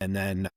And then,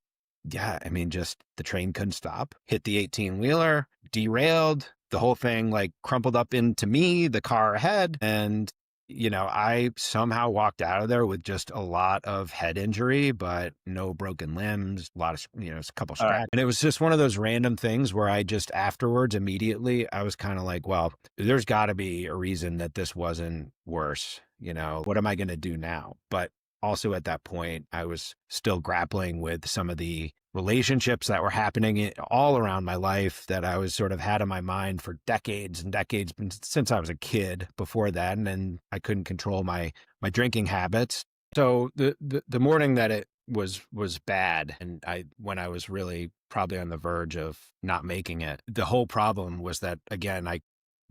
yeah, I mean, just the train couldn't stop, hit the 18-wheeler, derailed, the whole thing like crumpled up into me, the car ahead. And, I somehow walked out of there with just a lot of head injury, but no broken limbs, a lot of, a couple All right. scratches. And it was just one of those random things where I just afterwards, immediately, I was kind of like, well, there's got to be a reason that this wasn't worse. What am I going to do now? But also at that point, I was still grappling with some of the relationships that were happening all around my life that I was sort of had in my mind for decades and decades since I was a kid before that. And then I couldn't control my drinking habits. So the morning that it was bad, and when I was really probably on the verge of not making it, the whole problem was that, again, I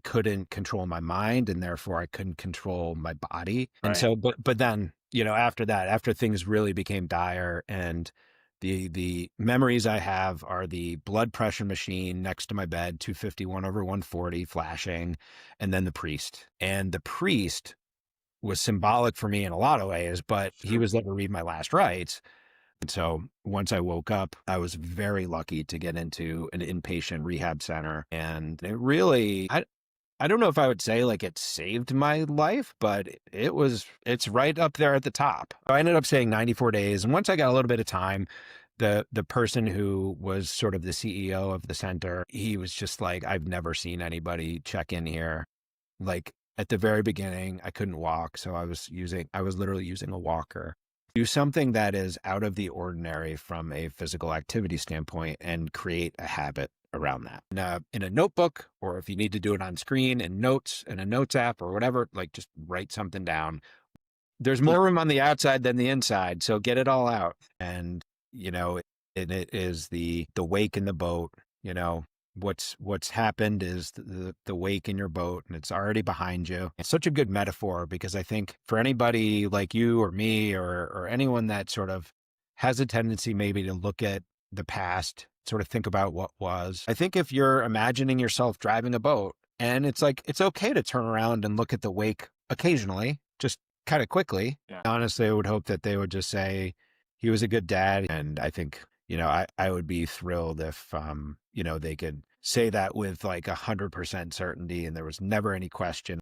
couldn't control my mind, and therefore I couldn't control my body. And Right. so, but then, after that, after things really became dire, and the memories I have are the blood pressure machine next to my bed, 251/140 flashing, and then the priest. And the priest was symbolic for me in a lot of ways, but he Sure. was there to read my last rites. And so once I woke up, I was very lucky to get into an inpatient rehab center. And it really, I don't know if I would say like it saved my life, but it's right up there at the top. I ended up staying 94 days. And once I got a little bit of time, the person who was sort of the CEO of the center, he was just like, I've never seen anybody check in here. Like at the very beginning, I couldn't walk. So I was literally using a walker. Do something that is out of the ordinary from a physical activity standpoint and create a habit around that in a notebook, or if you need to do it on screen in notes in a notes app or whatever, like just write something down. There's Hmm. more room on the outside than the inside. So get it all out. And, it is the wake in the boat, you know, what's happened is the wake in your boat, and it's already behind you. It's such a good metaphor because I think for anybody like you or me or anyone that sort of has a tendency maybe to look at the past, sort of think about what was. I think if you're imagining yourself driving a boat, and it's like, it's okay to turn around and look at the wake occasionally, just kind of quickly. Yeah. Honestly, I would hope that they would just say he was a good dad. And I think, I would be thrilled if, they could say that with like 100% certainty and there was never any question.